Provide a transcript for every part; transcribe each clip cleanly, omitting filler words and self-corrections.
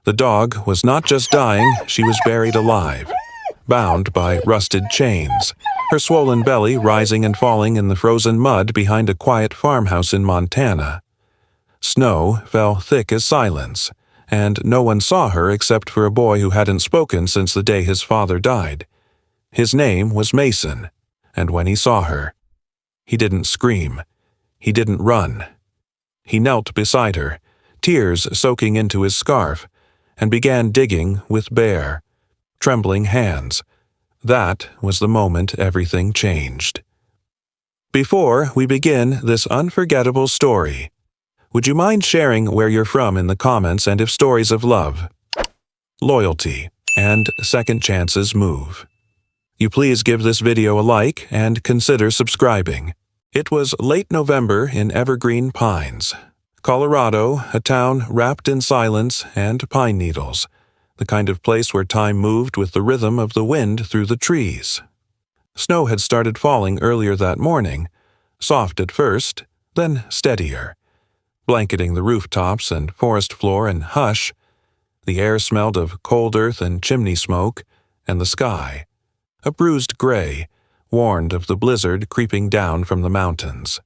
The dog was not just dying, she was buried alive, bound by rusted chains, her swollen belly rising and falling in the frozen mud behind a quiet farmhouse in Montana. Snow fell thick as silence, and no one saw her except for a boy who hadn't spoken since the day his father died. His name was Mason, and when he saw her, he didn't scream. He didn't run. He knelt beside her, tears soaking into his scarf, and began digging with bare, trembling hands. That was the moment everything changed. Before we begin this unforgettable story, would you mind sharing where you're from in the comments and if stories of love, loyalty, and second chances move? You please give this video a like and consider subscribing. It was late November in Evergreen Pines, Colorado, a town wrapped in silence and pine needles, the kind of place where time moved with the rhythm of the wind through the trees. Snow had started falling earlier that morning, soft at first, then steadier, blanketing the rooftops and forest floor in hush. The air smelled of cold earth and chimney smoke, and the sky, a bruised gray, warned of the blizzard creeping down from the mountains.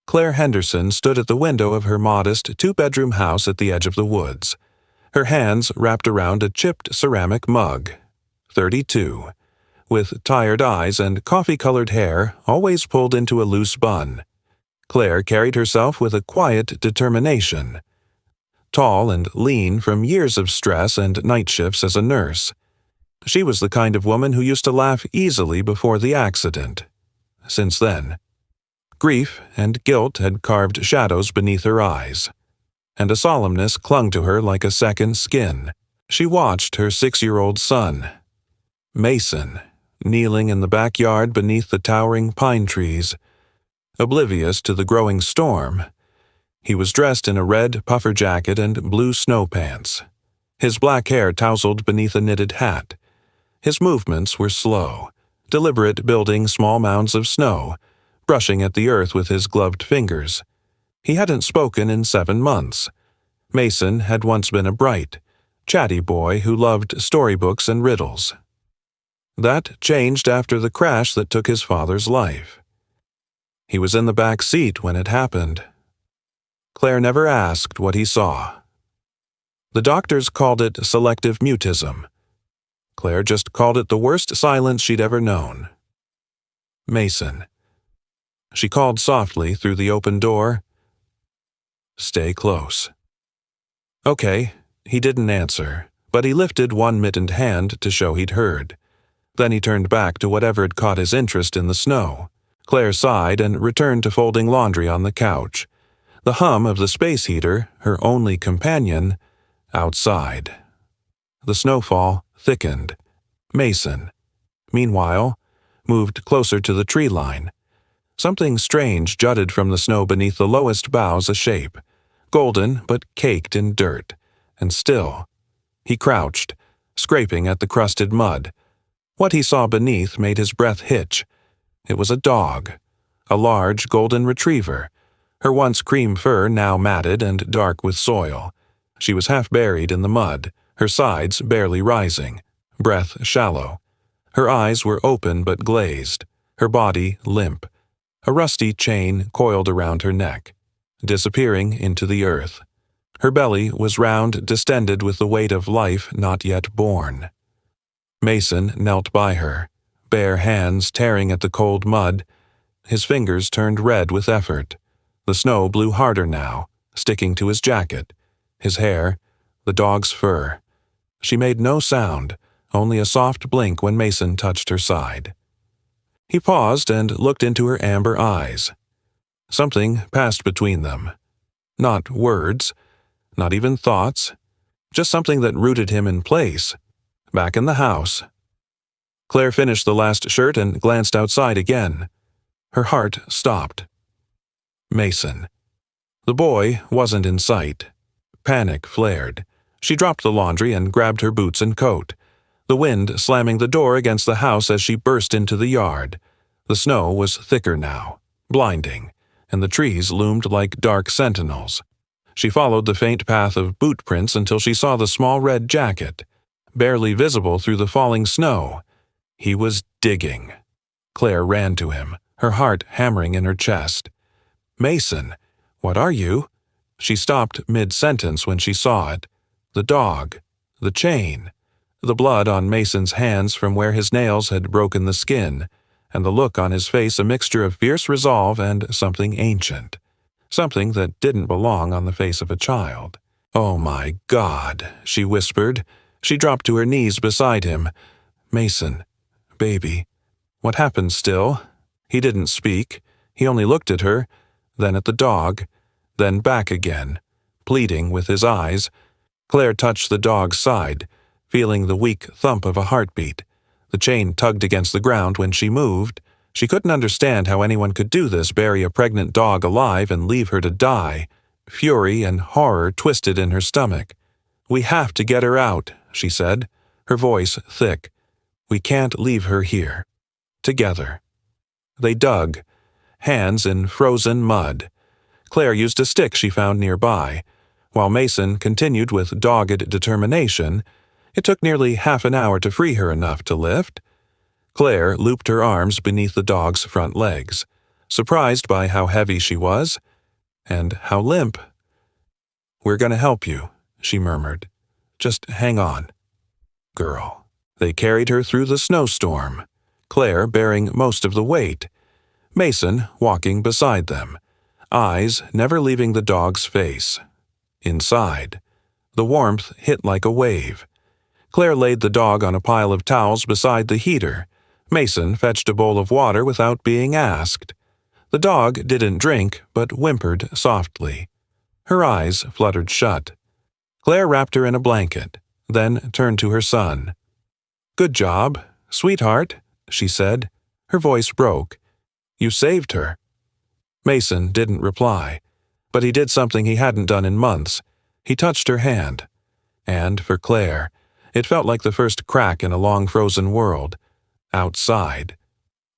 Claire Henderson stood at the window of her modest two-bedroom house at the edge of the woods, her hands wrapped around a chipped ceramic mug. 32, with tired eyes and coffee-colored hair always pulled into a loose bun. Claire carried herself with a quiet determination. Tall and lean from years of stress and night shifts as a nurse, she was the kind of woman who used to laugh easily before the accident. Since then, grief and guilt had carved shadows beneath her eyes, and a solemnness clung to her like a second skin. She watched her 6-year-old son, Mason, kneeling in the backyard beneath the towering pine trees, oblivious to the growing storm. He was dressed in a red puffer jacket and blue snow pants, his black hair tousled beneath a knitted hat. His movements were slow, deliberate, building small mounds of snow, brushing at the earth with his gloved fingers. He hadn't spoken in 7 months. Mason had once been a bright, chatty boy who loved storybooks and riddles. That changed after the crash that took his father's life. He was in the back seat when it happened. Claire never asked what he saw. The doctors called it selective mutism. Claire just called it the worst silence she'd ever known. Mason. She called softly through the open door. Stay close. Okay, he didn't answer, but he lifted one mittened hand to show he'd heard. Then he turned back to whatever had caught his interest in the snow. Claire sighed and returned to folding laundry on the couch, the hum of the space heater, her only companion, outside. The snowfall thickened. Mason, meanwhile, moved closer to the tree line. Something strange jutted from the snow beneath the lowest boughs, a shape, golden but caked in dirt, and still. He crouched, scraping at the crusted mud. What he saw beneath made his breath hitch. It was a dog, a large golden retriever, her once cream fur now matted and dark with soil. She was half buried in the mud, her sides barely rising, breath shallow. Her eyes were open but glazed, her body limp, a rusty chain coiled around her neck, disappearing into the earth. Her belly was round, distended with the weight of life not yet born. Mason knelt by her, bare hands tearing at the cold mud. His fingers turned red with effort. The snow blew harder now, sticking to his jacket, his hair, the dog's fur. She made no sound, only a soft blink when Mason touched her side. He paused and looked into her amber eyes. Something passed between them. Not words, not even thoughts, just something that rooted him in place, back in the house. Claire finished the last shirt and glanced outside again. Her heart stopped. Mason. The boy wasn't in sight. Panic flared. She dropped the laundry and grabbed her boots and coat, the wind slamming the door against the house as she burst into the yard. The snow was thicker now, blinding, and the trees loomed like dark sentinels. She followed the faint path of boot prints until she saw the small red jacket, barely visible through the falling snow. He was digging. Claire ran to him, her heart hammering in her chest. "Mason, what are you?" She stopped mid-sentence when she saw it. The dog. The chain. The blood on Mason's hands from where his nails had broken the skin, and the look on his face a mixture of fierce resolve and something ancient. Something that didn't belong on the face of a child. "Oh my God," she whispered. She dropped to her knees beside him. "Mason, baby, what happened still?" He didn't speak. He only looked at her, then at the dog, then back again, pleading with his eyes. Claire touched the dog's side, feeling the weak thump of a heartbeat. The chain tugged against the ground when she moved. She couldn't understand how anyone could do this, bury a pregnant dog alive and leave her to die. Fury and horror twisted in her stomach. "We have to get her out," she said, her voice thick. "We can't leave her here. Together." They dug, hands in frozen mud. Claire used a stick she found nearby, while Mason continued with dogged determination. It took nearly half an hour to free her enough to lift. Claire looped her arms beneath the dog's front legs, surprised by how heavy she was, and how limp. "We're going to help you," she murmured. "Just hang on, girl." They carried her through the snowstorm, Claire bearing most of the weight, Mason walking beside them, eyes never leaving the dog's face. Inside, the warmth hit like a wave. Claire laid the dog on a pile of towels beside the heater. Mason fetched a bowl of water without being asked. The dog didn't drink, but whimpered softly. Her eyes fluttered shut. Claire wrapped her in a blanket, then turned to her son. "Good job, sweetheart," she said. Her voice broke. "You saved her." Mason didn't reply, but he did something he hadn't done in months. He touched her hand. And for Claire, it felt like the first crack in a long frozen world. Outside.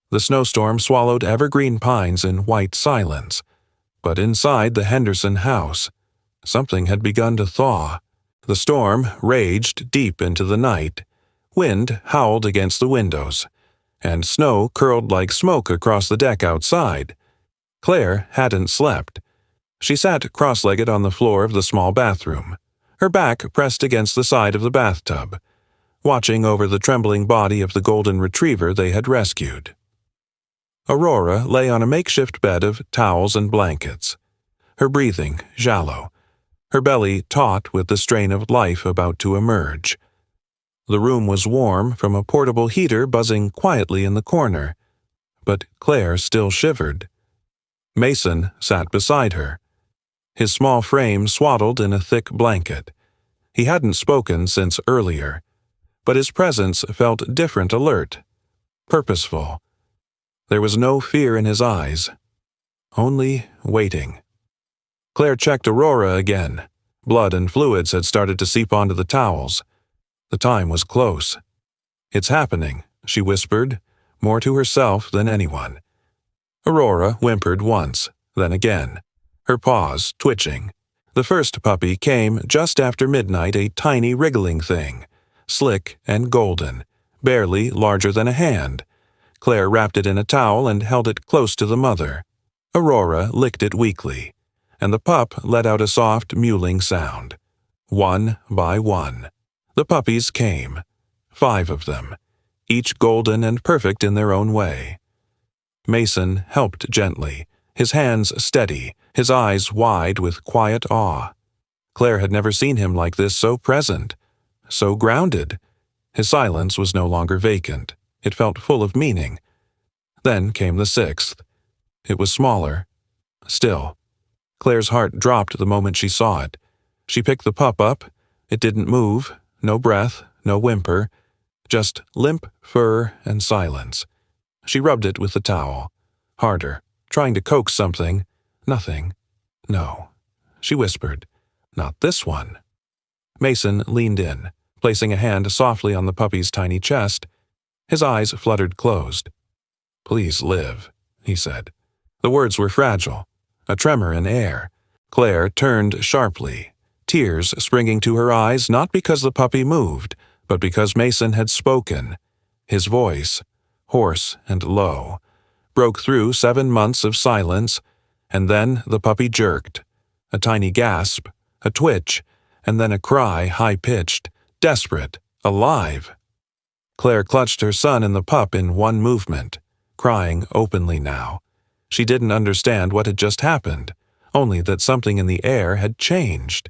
The snowstorm swallowed evergreen pines in white silence. But inside the Henderson house, something had begun to thaw. The storm raged deep into the night. Wind howled against the windows, and snow curled like smoke across the deck outside. Claire hadn't slept. She sat cross-legged on the floor of the small bathroom, her back pressed against the side of the bathtub, watching over the trembling body of the golden retriever they had rescued. Aurora lay on a makeshift bed of towels and blankets, her breathing shallow, her belly taut with the strain of life about to emerge. The room was warm from a portable heater buzzing quietly in the corner, but Claire still shivered. Mason sat beside her, his small frame swaddled in a thick blanket. He hadn't spoken since earlier, but his presence felt different, alert, purposeful. There was no fear in his eyes, only waiting. Claire checked Aurora again. Blood and fluids had started to seep onto the towels. The time was close. "It's happening," she whispered, more to herself than anyone. Aurora whimpered once, then again, her paws twitching. The first puppy came just after midnight, a tiny wriggling thing, slick and golden, barely larger than a hand. Claire wrapped it in a towel and held it close to the mother. Aurora licked it weakly, and the pup let out a soft mewling sound. One by one, the puppies came, 5 of them, each golden and perfect in their own way. Mason helped gently, his hands steady, his eyes wide with quiet awe. Claire had never seen him like this, so present, so grounded. His silence was no longer vacant. It felt full of meaning. Then came the 6th. It was smaller. Still. Claire's heart dropped the moment she saw it. She picked the pup up. It didn't move, no breath, no whimper, just limp fur and silence. She rubbed it with the towel, harder, trying to coax something. Nothing. No. She whispered, "Not this one." Mason leaned in, placing a hand softly on the puppy's tiny chest. His eyes fluttered closed. "Please live," he said. The words were fragile, a tremor in air, Claire turned sharply, tears springing to her eyes not because the puppy moved, but because Mason had spoken. His voice, hoarse and low, broke through 7 months of silence, and then the puppy jerked. A tiny gasp, a twitch, and then a cry high-pitched, desperate, alive. Claire clutched her son and the pup in one movement, crying openly now. She didn't understand what had just happened, only that something in the air had changed.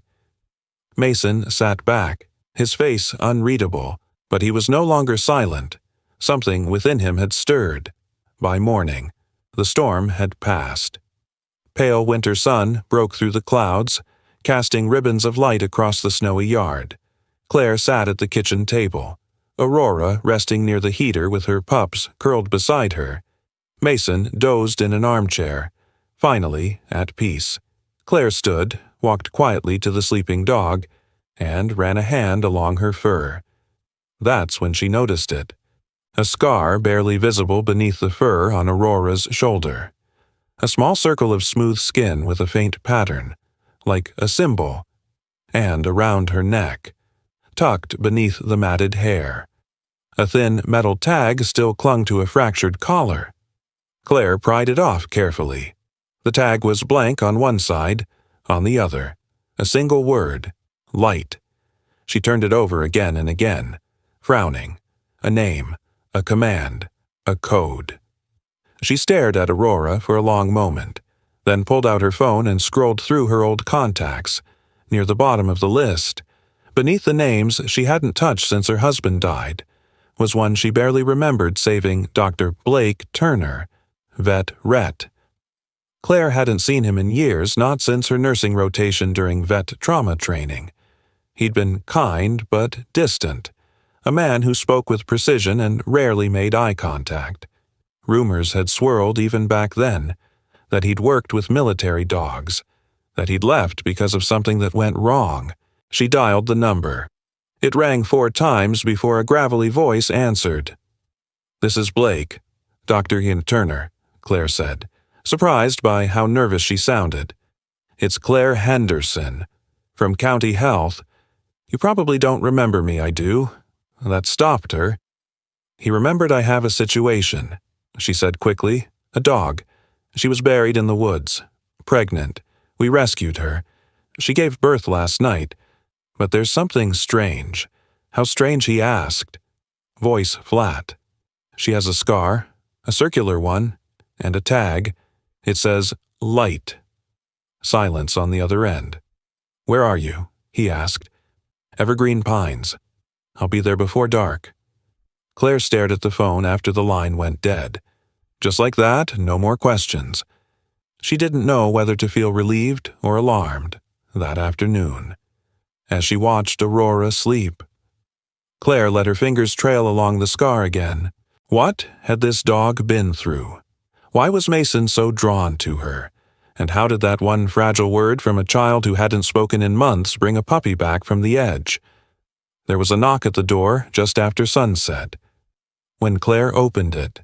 Mason sat back, his face unreadable, but he was no longer silent. Something within him had stirred. By morning, the storm had passed. Pale winter sun broke through the clouds, casting ribbons of light across the snowy yard. Claire sat at the kitchen table, Aurora resting near the heater with her pups curled beside her. Mason dozed in an armchair, finally at peace. Claire stood, walked quietly to the sleeping dog, and ran a hand along her fur. That's when she noticed it. A scar barely visible beneath the fur on Aurora's shoulder. A small circle of smooth skin with a faint pattern, like a symbol, and around her neck, tucked beneath the matted hair. A thin metal tag still clung to a fractured collar. Claire pried it off carefully. The tag was blank on one side, on the other. A single word, light. She turned it over again and again, frowning. A name, a command, a code. She stared at Aurora for a long moment, then pulled out her phone and scrolled through her old contacts. Near the bottom of the list, beneath the names she hadn't touched since her husband died, was one she barely remembered saving Dr. Blake Turner, Vet Ret. Claire hadn't seen him in years, not since her nursing rotation during vet trauma training. He'd been kind but distant, a man who spoke with precision and rarely made eye contact. Rumors had swirled even back then, that he'd worked with military dogs, that he'd left because of something that went wrong. She dialed the number. It rang 4 times before a gravelly voice answered. "This is Blake, Dr. Ian Turner," Claire said, surprised by how nervous she sounded. "It's Claire Henderson, from County Health. You probably don't remember me, I do." That stopped her. "He remembered I have a situation," she said quickly. "A dog. She was buried in the woods. Pregnant. We rescued her. She gave birth last night. But there's something strange." How strange, he asked. Voice flat. "She has a scar, a circular one, and a tag. It says, light." Silence on the other end. "Where are you?" he asked. "Evergreen Pines. I'll be there before dark." Claire stared at the phone after the line went dead. Just like that, no more questions. She didn't know whether to feel relieved or alarmed that afternoon, as she watched Aurora sleep. Claire let her fingers trail along the scar again. What had this dog been through? Why was Mason so drawn to her? And how did that one fragile word from a child who hadn't spoken in months bring a puppy back from the edge? There was a knock at the door just after sunset. When Claire opened it,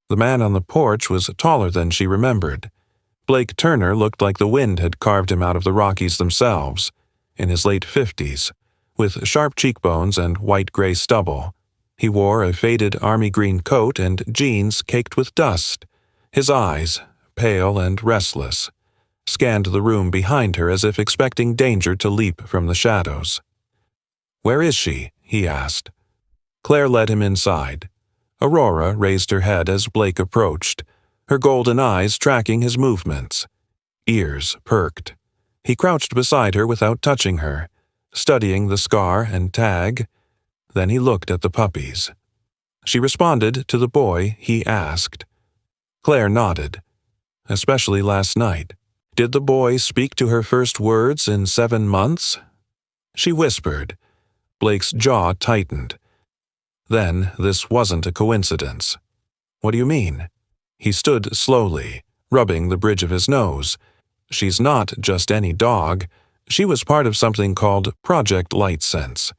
the man on the porch was taller than she remembered. Blake Turner looked like the wind had carved him out of the Rockies themselves, in his late 50s, with sharp cheekbones and white-gray stubble. He wore a faded army green coat and jeans caked with dust. His eyes, pale and restless, scanned the room behind her as if expecting danger to leap from the shadows. "Where is she?" he asked. Claire led him inside. Aurora raised her head as Blake approached, her golden eyes tracking his movements. Ears perked. He crouched beside her without touching her, studying the scar and tag. Then he looked at the puppies. She responded to the boy he asked. Claire nodded. Especially last night. Did the boy speak to her first words in 7 months? She whispered. Blake's jaw tightened. Then this wasn't a coincidence. "What do you mean?" He stood slowly, rubbing the bridge of his nose. "She's not just any dog. She was part of something called Project Light Sense,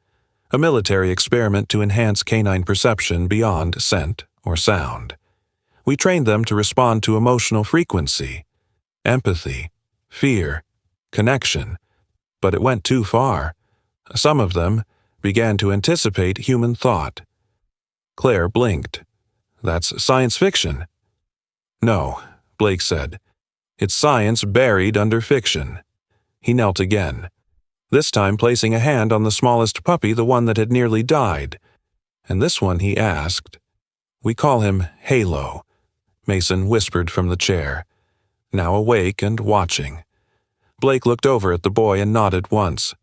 a military experiment to enhance canine perception beyond scent or sound. We trained them to respond to emotional frequency, empathy, fear, connection. But it went too far. Some of them began to anticipate human thought. Claire blinked. That's science fiction. No, Blake said. It's science buried under fiction. He knelt again, this time placing a hand on the smallest puppy, the one that had nearly died. And this one, he asked. We call him Halo, Mason whispered from the chair, now awake and watching. Blake looked over at the boy and nodded once.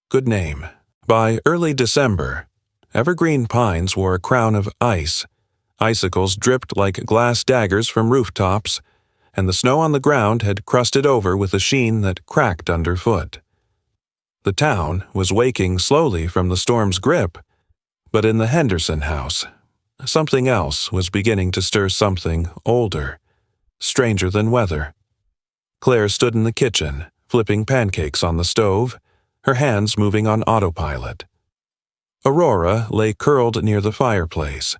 Good name. By early December, evergreen pines wore a crown of ice. Icicles dripped like glass daggers from rooftops, and the snow on the ground had crusted over with a sheen that cracked underfoot. The town was waking slowly from the storm's grip, but in the Henderson house, something else was beginning to stir, something older, stranger than weather. Claire stood in the kitchen, flipping pancakes on the stove, her hands moving on autopilot. Aurora lay curled near the fireplace,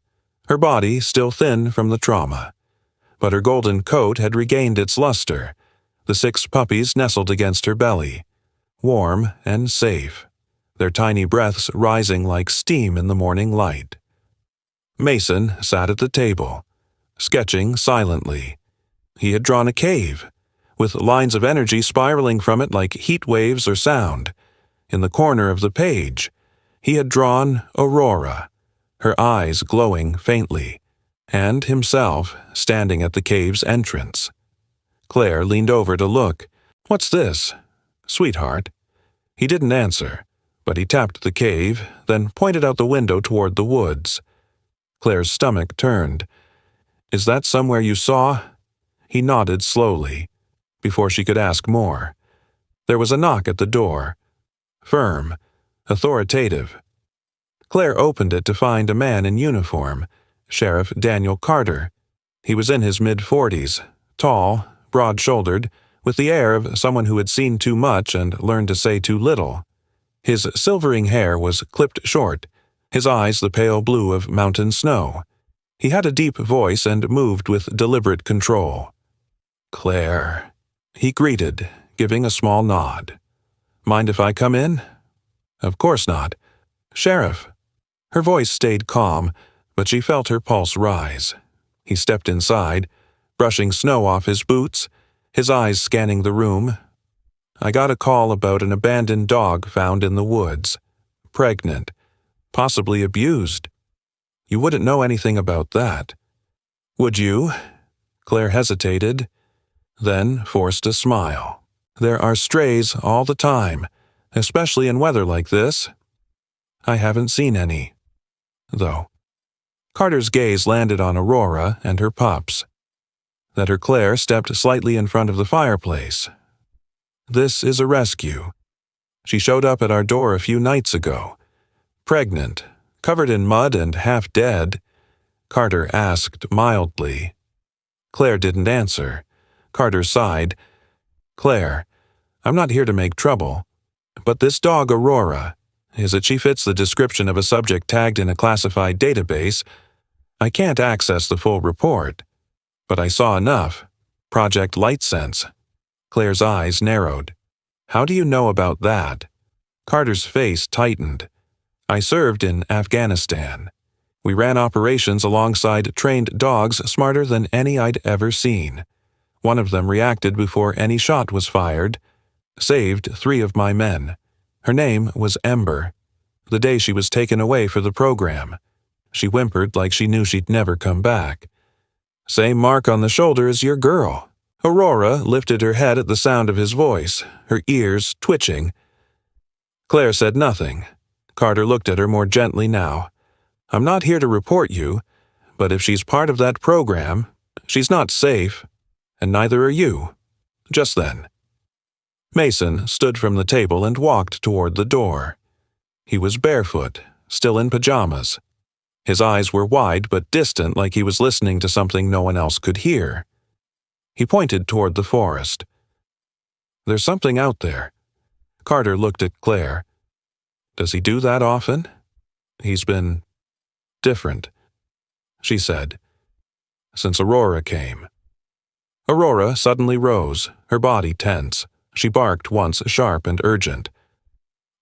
her body still thin from the trauma. But her golden coat had regained its luster. The 6 puppies nestled against her belly, warm and safe, their tiny breaths rising like steam in the morning light. Mason sat at the table, sketching silently. He had drawn a cave, with lines of energy spiraling from it like heat waves or sound. In the corner of the page, he had drawn Aurora, her eyes glowing faintly, and himself standing at the cave's entrance. Claire leaned over to look. What's this? Sweetheart. He didn't answer, but he tapped the cave, then pointed out the window toward the woods. Claire's stomach turned. Is that somewhere you saw? He nodded slowly, before she could ask more. There was a knock at the door. Firm, authoritative. Claire opened it to find a man in uniform, Sheriff Daniel Carter. He was in his mid-40s, tall, broad-shouldered, with the air of someone who had seen too much and learned to say too little. His silvering hair was clipped short, his eyes the pale blue of mountain snow. He had a deep voice and moved with deliberate control. Claire, he greeted, giving a small nod. Mind if I come in? Of course not. Sheriff. Her voice stayed calm, but she felt her pulse rise. He stepped inside, brushing snow off his boots, his eyes scanning the room. I got a call about an abandoned dog found in the woods. Pregnant. Possibly abused. You wouldn't know anything about that. Would you? Claire hesitated, then forced a smile. There are strays all the time, especially in weather like this. I haven't seen any, though. Carter's gaze landed on Aurora and her pups. That her Claire stepped slightly in front of the fireplace. This is a rescue. She showed up at our door a few nights ago. Pregnant, covered in mud and half dead. Carter asked mildly. Claire didn't answer. Carter sighed. Claire, I'm not here to make trouble, but this dog Aurora, is it she fits the description of a subject tagged in a classified database. I can't access the full report, but I saw enough. Project Light Sense. Claire's eyes narrowed. How do you know about that? Carter's face tightened. I served in Afghanistan. We ran operations alongside trained dogs smarter than any I'd ever seen. One of them reacted before any shot was fired. Saved 3 of my men. Her name was Ember. The day she was taken away for the program. She whimpered like she knew she'd never come back. Same mark on the shoulder as your girl. Aurora lifted her head at the sound of his voice, her ears twitching. Claire said nothing. Carter looked at her more gently now. I'm not here to report you, but if she's part of that program, she's not safe, and neither are you. Just then. Mason stood from the table and walked toward the door. He was barefoot, still in pajamas. His eyes were wide but distant, like he was listening to something no one else could hear. He pointed toward the forest. There's something out there. Carter looked at Claire. Does he do that often? He's been different, she said, since Aurora came. Aurora suddenly rose, her body tense. She barked once, sharp and urgent.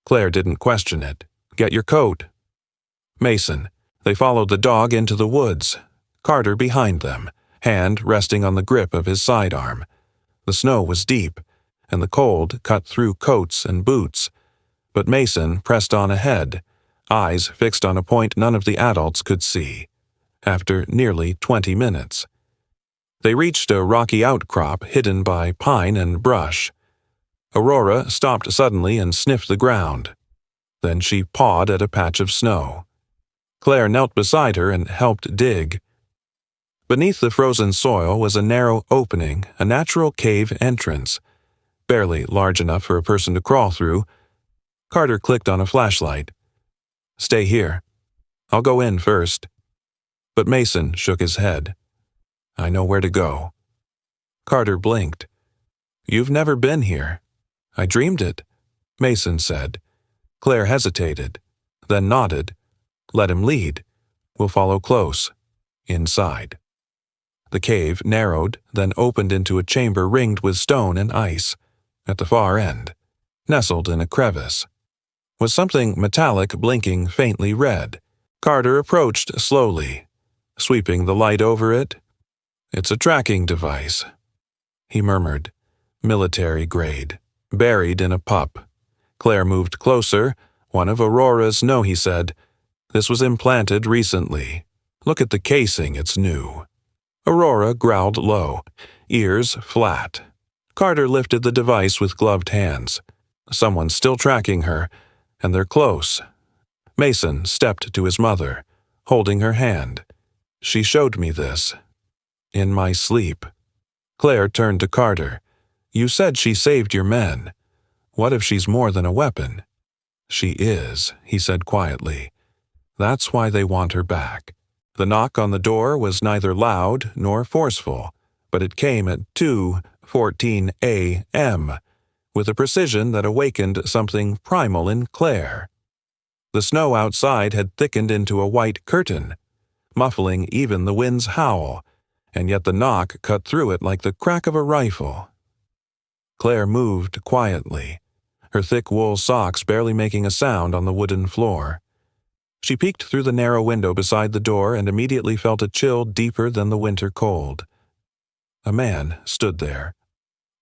Claire didn't question it. "Get your coat." Mason. They followed the dog into the woods, Carter behind them, hand resting on the grip of his sidearm. The snow was deep, and the cold cut through coats and boots, but Mason pressed on ahead, eyes fixed on a point none of the adults could see. After nearly 20 minutes, they reached a rocky outcrop hidden by pine and brush. Aurora stopped suddenly and sniffed the ground. Then she pawed at a patch of snow. Claire knelt beside her and helped dig. Beneath the frozen soil was a narrow opening, a natural cave entrance, barely large enough for a person to crawl through. Carter clicked on a flashlight. "Stay here. I'll go in first." But Mason shook his head. "I know where to go." Carter blinked. "You've never been here." "I dreamed it," Mason said. Claire hesitated, then nodded. "Let him lead. We'll follow close." Inside. The cave narrowed, then opened into a chamber ringed with stone and ice. At the far end, nestled in a crevice, was something metallic blinking faintly red. Carter approached slowly, sweeping the light over it. "It's a tracking device," he murmured. "Military grade. Buried in a pup." Claire moved closer. "One of Aurora's." "No," he said. "This was implanted recently. Look at the casing, it's new." Aurora growled low, ears flat. Carter lifted the device with gloved hands. Someone's still tracking her, and they're close. Mason stepped to his mother, holding her hand. "She showed me this. In my sleep." Claire turned to Carter. "You said she saved your men. What if she's more than a weapon?" "She is," he said quietly. "That's why they want her back." The knock on the door was neither loud nor forceful, but it came at 2:14 a.m., with a precision that awakened something primal in Claire. The snow outside had thickened into a white curtain, muffling even the wind's howl, and yet the knock cut through it like the crack of a rifle. Claire moved quietly, her thick wool socks barely making a sound on the wooden floor. She peeked through the narrow window beside the door and immediately felt a chill deeper than the winter cold. A man stood there,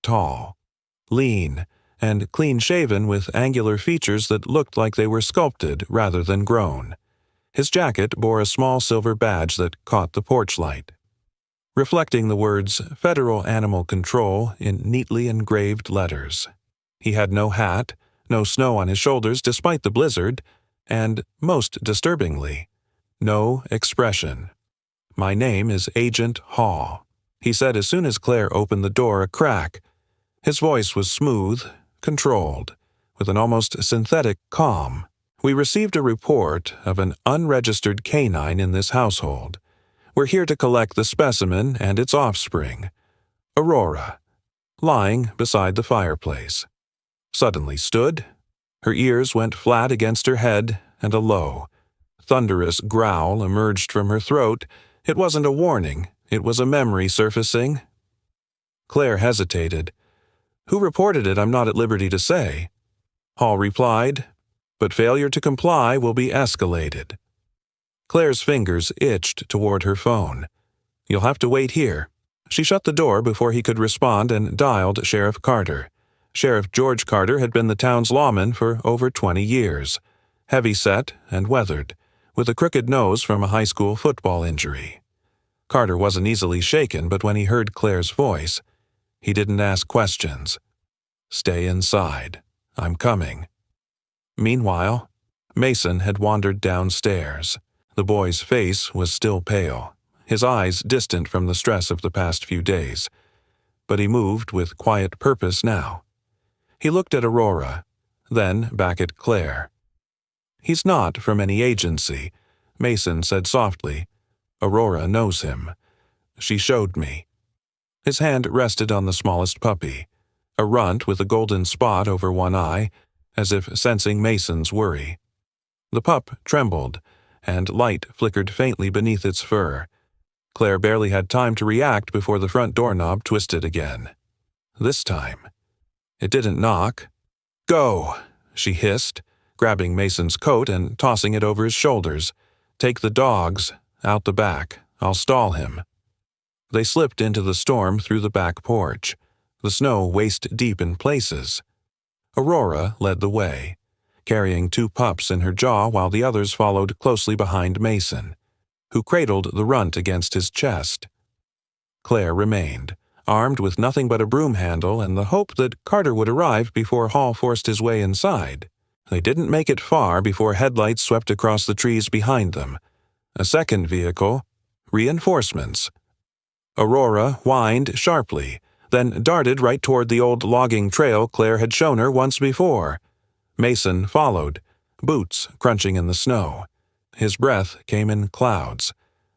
tall, lean, and clean-shaven with angular features that looked like they were sculpted rather than grown. His jacket bore a small silver badge that caught the porch light, reflecting the words Federal Animal Control in neatly engraved letters. He had no hat, no snow on his shoulders despite the blizzard, and, most disturbingly, no expression. "My name is Agent Hall," he said as soon as Claire opened the door a crack. His voice was smooth, controlled, with an almost synthetic calm. "We received a report of an unregistered canine in this household. We're here to collect the specimen and its offspring. Aurora," lying beside the fireplace, suddenly stood. Her ears went flat against her head, and a low, thunderous growl emerged from her throat. It wasn't a warning, it was a memory surfacing. Claire hesitated. "Who reported it, I'm not at liberty to say." Hall replied, "But failure to comply will be escalated." Claire's fingers itched toward her phone. "You'll have to wait here." She shut the door before he could respond and dialed Sheriff Carter. Sheriff George Carter had been the town's lawman for over 20 years, heavy-set and weathered, with a crooked nose from a high school football injury. Carter wasn't easily shaken, but when he heard Claire's voice, he didn't ask questions. "Stay inside. I'm coming." Meanwhile, Mason had wandered downstairs. The boy's face was still pale, his eyes distant from the stress of the past few days, but he moved with quiet purpose now. He looked at Aurora, then back at Claire. "He's not from any agency," Mason said softly. "Aurora knows him. She showed me." His hand rested on the smallest puppy, a runt with a golden spot over one eye, as if sensing Mason's worry. The pup trembled, and light flickered faintly beneath its fur. Claire barely had time to react before the front doorknob twisted again. This time, It didn't knock. "Go," she hissed, grabbing Mason's coat and tossing it over his shoulders. "Take the dogs. Out the back. I'll stall him." They slipped into the storm through the back porch, the snow waist-deep in places. Aurora led the way, carrying 2 pups in her jaw while the others followed closely behind Mason, who cradled the runt against his chest. Claire remained, armed with nothing but a broom handle and the hope that Carter would arrive before Hall forced his way inside. They didn't make it far before headlights swept across the trees behind them. A second vehicle, reinforcements. Aurora whined sharply, then darted right toward the old logging trail Claire had shown her once before. Mason followed, boots crunching in the snow. His breath came in clouds,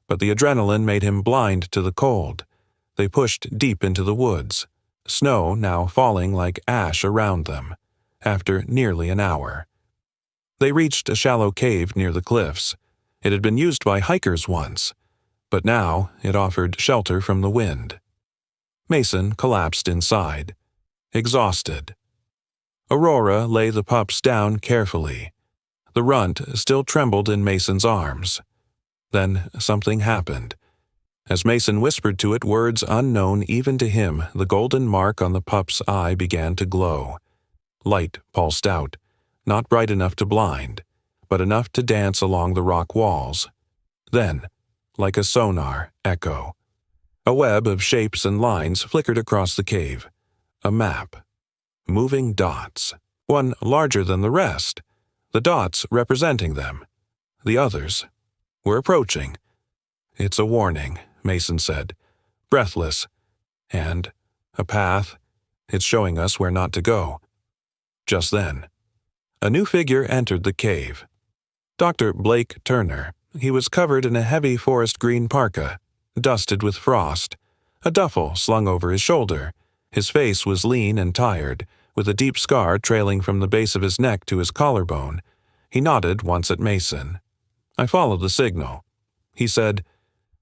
but the adrenaline made him blind to the cold. They pushed deep into the woods, snow now falling like ash around them, after nearly an hour. They reached a shallow cave near the cliffs. It had been used by hikers once, but now it offered shelter from the wind. Mason collapsed inside, exhausted. Aurora lay the pups down carefully. The runt still trembled in Mason's arms. Then something happened. As Mason whispered to it words unknown even to him, the golden mark on the pup's eye began to glow. Light pulsed out, not bright enough to blind, but enough to dance along the rock walls. Then, like a sonar echo, a web of shapes and lines flickered across the cave. A map. Moving dots, one larger than the rest, the dots representing them. The others were approaching. "It's a warning," Mason said, breathless. "And a path. It's showing us where not to go." Just then, a new figure entered the cave. Dr. Blake Turner. He was covered in a heavy forest green parka, dusted with frost, a duffel slung over his shoulder. His face was lean and tired, with a deep scar trailing from the base of his neck to his collarbone. He nodded once at Mason. "I followed the signal." He said,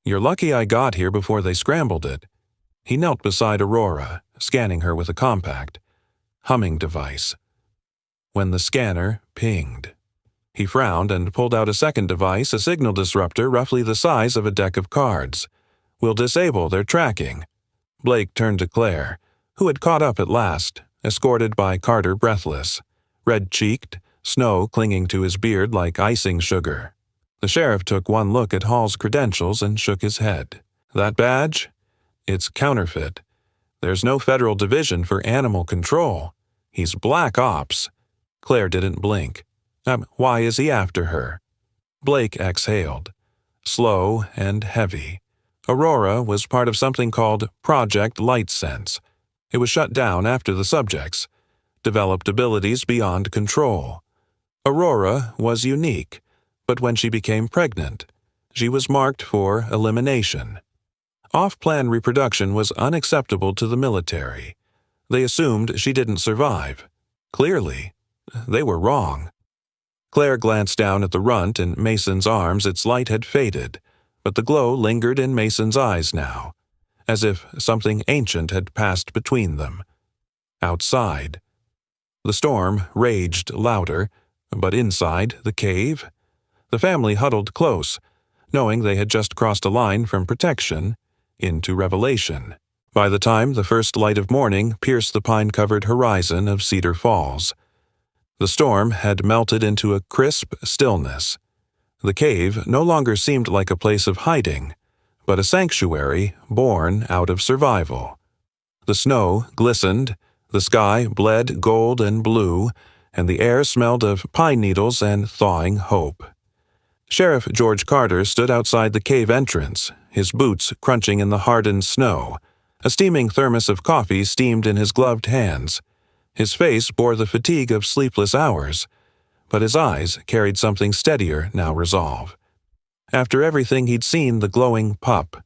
"You're lucky I got here before they scrambled it." He knelt beside Aurora, scanning her with a compact humming device. When the scanner pinged, he frowned and pulled out a second device, a signal disruptor roughly the size of a deck of cards. "We'll disable their tracking." Blake turned to Claire, who had caught up at last, escorted by Carter breathless, red-cheeked, snow clinging to his beard like icing sugar. The sheriff took one look at Hall's credentials and shook his head. "That badge? It's counterfeit. There's no federal division for animal control. He's black ops." Claire didn't blink. Why is he after her?" Blake exhaled, slow and heavy. Aurora was part of something called Project Light Sense. It was shut down after the subjects developed abilities beyond control. Aurora was unique, but when she became pregnant, she was marked for elimination. Off-plan reproduction was unacceptable to the military. They assumed she didn't survive. Clearly, they were wrong. Claire glanced down at the runt in Mason's arms. Its light had faded, but the glow lingered in Mason's eyes now, as if something ancient had passed between them. Outside, the storm raged louder, but inside the cave, the family huddled close, knowing they had just crossed a line from protection into revelation. By the time the first light of morning pierced the pine-covered horizon of Cedar Falls, the storm had melted into a crisp stillness. The cave no longer seemed like a place of hiding, but a sanctuary born out of survival. The snow glistened, the sky bled gold and blue, and the air smelled of pine needles and thawing hope. Sheriff George Carter stood outside the cave entrance, his boots crunching in the hardened snow. A steaming thermos of coffee steamed in his gloved hands. His face bore the fatigue of sleepless hours, but his eyes carried something steadier now resolve. After everything he'd seen, the glowing pup,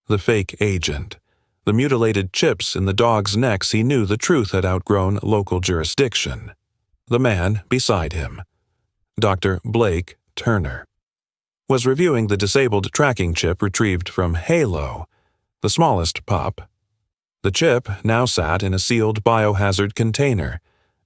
the fake agent, the mutilated chips in the dogs' necks, he knew the truth had outgrown local jurisdiction. The man beside him, Dr. Blake Turner, was reviewing the disabled tracking chip retrieved from Halo, the smallest pup, The chip now sat in a sealed biohazard container,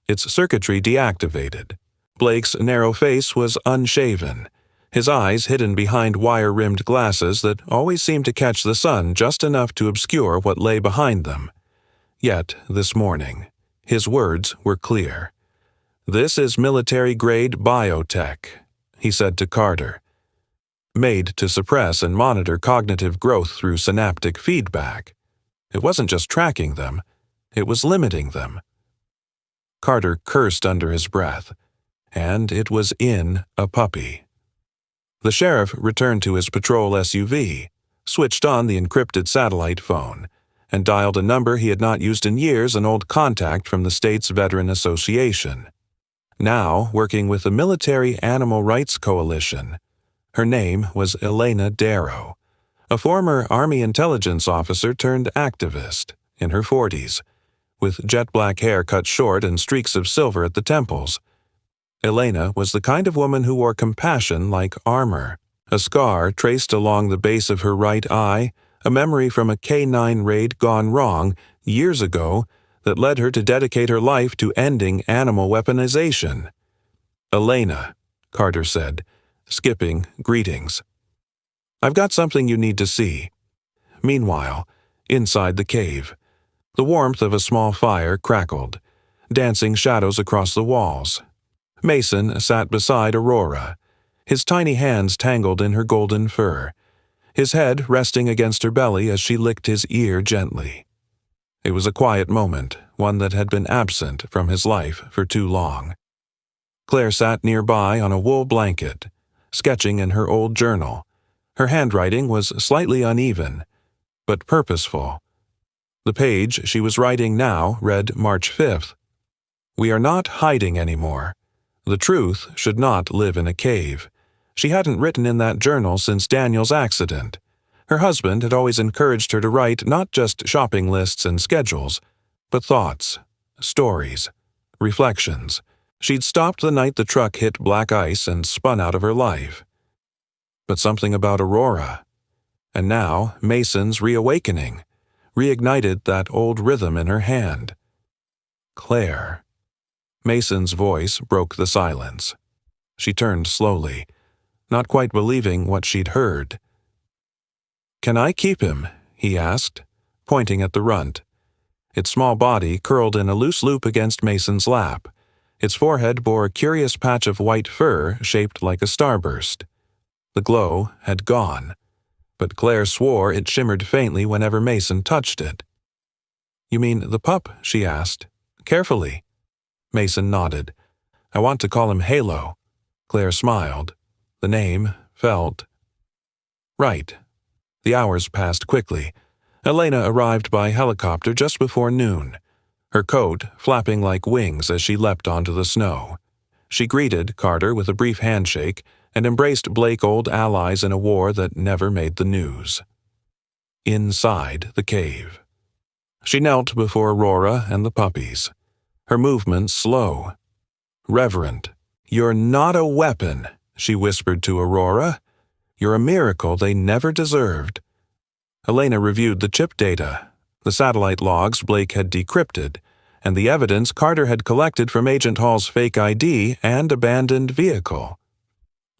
its circuitry deactivated. Blake's narrow face was unshaven, his eyes hidden behind wire-rimmed glasses that always seemed to catch the sun just enough to obscure what lay behind them. Yet, this morning, his words were clear. "This is military-grade biotech," he said to Carter. "Made to suppress and monitor cognitive growth through synaptic feedback. It wasn't just tracking them, it was limiting them." Carter cursed under his breath, and it was in a puppy. The sheriff returned to his patrol SUV, switched on the encrypted satellite phone, and dialed a number he had not used in years, an old contact from the state's Veteran Association. Now working with the Military Animal Rights Coalition. Her name was Elena Darrow, a former Army intelligence officer turned activist, in her 40s, with jet-black hair cut short and streaks of silver at the temples. Elena was the kind of woman who wore compassion like armor, a scar traced along the base of her right eye, a memory from a K-9 raid gone wrong years ago that led her to dedicate her life to ending animal weaponization. "Elena," Carter said, skipping greetings. "I've got something you need to see." Meanwhile, inside the cave, the warmth of a small fire crackled, dancing shadows across the walls. Mason sat beside Aurora, his tiny hands tangled in her golden fur, his head resting against her belly as she licked his ear gently. It was a quiet moment, one that had been absent from his life for too long. Claire sat nearby on a wool blanket, sketching in her old journal. Her handwriting was slightly uneven, but purposeful. The page she was writing now read March 5th. "We are not hiding anymore. The truth should not live in a cave." She hadn't written in that journal since Daniel's accident. Her husband had always encouraged her to write not just shopping lists and schedules, but thoughts, stories, reflections. She'd stopped the night the truck hit black ice and spun out of her life. But something about Aurora, and now Mason's reawakening, reignited that old rhythm in her hand. Claire. Mason's voice broke the silence. She turned slowly, not quite believing what she'd heard. "Can I keep him?" he asked, pointing at the runt. Its small body curled in a loose loop against Mason's lap. Its forehead bore a curious patch of white fur shaped like a starburst. The glow had gone, but Claire swore it shimmered faintly whenever Mason touched it. "You mean the pup?" she asked, carefully. Mason nodded. "I want to call him Halo." Claire smiled. The name felt right. The hours passed quickly. Elena arrived by helicopter just before noon, her coat flapping like wings as she leapt onto the snow. She greeted Carter with a brief handshake and embraced Blake old allies in a war that never made the news. Inside the cave. She knelt before Aurora and the puppies, her movements slow, reverent. "You're not a weapon," she whispered to Aurora. "You're a miracle they never deserved." Elena reviewed the chip data, the satellite logs Blake had decrypted, and the evidence Carter had collected from Agent Hall's fake ID and abandoned vehicle.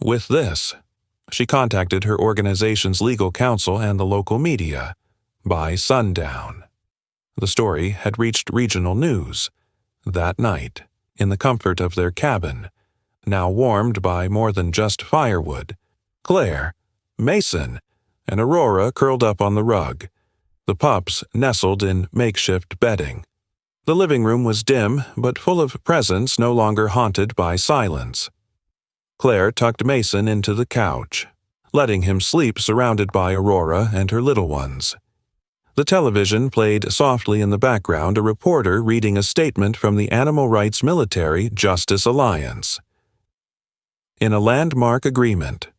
With this, she contacted her organization's legal counsel and the local media. By sundown, the story had reached regional news. That night, in the comfort of their cabin, now warmed by more than just firewood, Claire, Mason, and Aurora curled up on the rug, the pups nestled in makeshift bedding. The living room was dim, but full of presence no longer haunted by silence. Claire tucked Mason into the couch, letting him sleep surrounded by Aurora and her little ones. The television played softly in the background, a reporter reading a statement from the Animal Rights Military Justice Alliance. In a landmark agreement,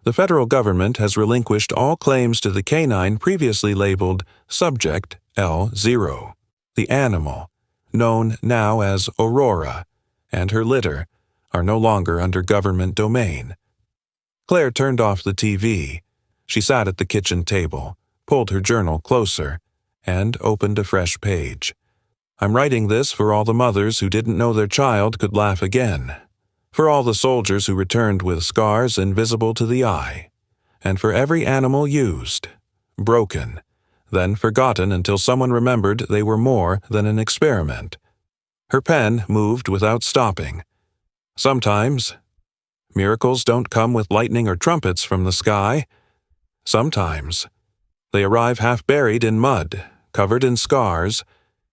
the federal government has relinquished all claims to the canine previously labeled Subject L0, the animal, known now as Aurora, and her litter, are no longer under government domain. Claire turned off the TV. She sat at the kitchen table, pulled her journal closer, and opened a fresh page. I'm writing this for all the mothers who didn't know their child could laugh again, for all the soldiers who returned with scars invisible to the eye, and for every animal used, broken, then forgotten until someone remembered they were more than an experiment. Her pen moved without stopping. Sometimes, miracles don't come with lightning or trumpets from the sky. Sometimes, they arrive half-buried in mud, covered in scars,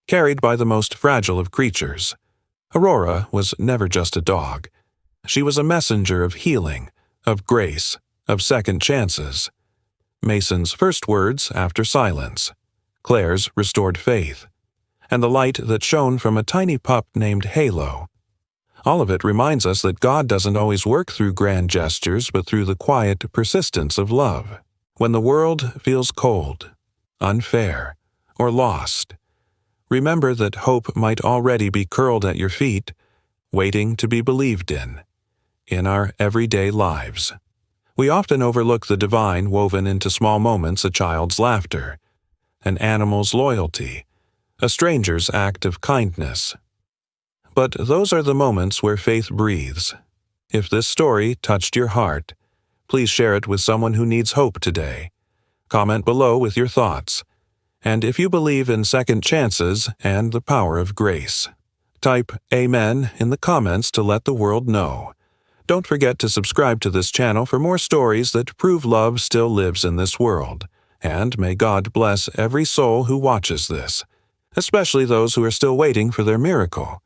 carried by the most fragile of creatures. Aurora was never just a dog. She was a messenger of healing, of grace, of second chances. Mason's first words after silence, Claire's restored faith, and the light that shone from a tiny pup named Halo. All of it reminds us that God doesn't always work through grand gestures, but through the quiet persistence of love. When the world feels cold, unfair, or lost, remember that hope might already be curled at your feet, waiting to be believed in our everyday lives. We often overlook the divine woven into small moments: a child's laughter, an animal's loyalty, a stranger's act of kindness. But those are the moments where faith breathes. If this story touched your heart, please share it with someone who needs hope today. Comment below with your thoughts. And if you believe in second chances and the power of grace, type Amen in the comments to let the world know. Don't forget to subscribe to this channel for more stories that prove love still lives in this world. And may God bless every soul who watches this, especially those who are still waiting for their miracle.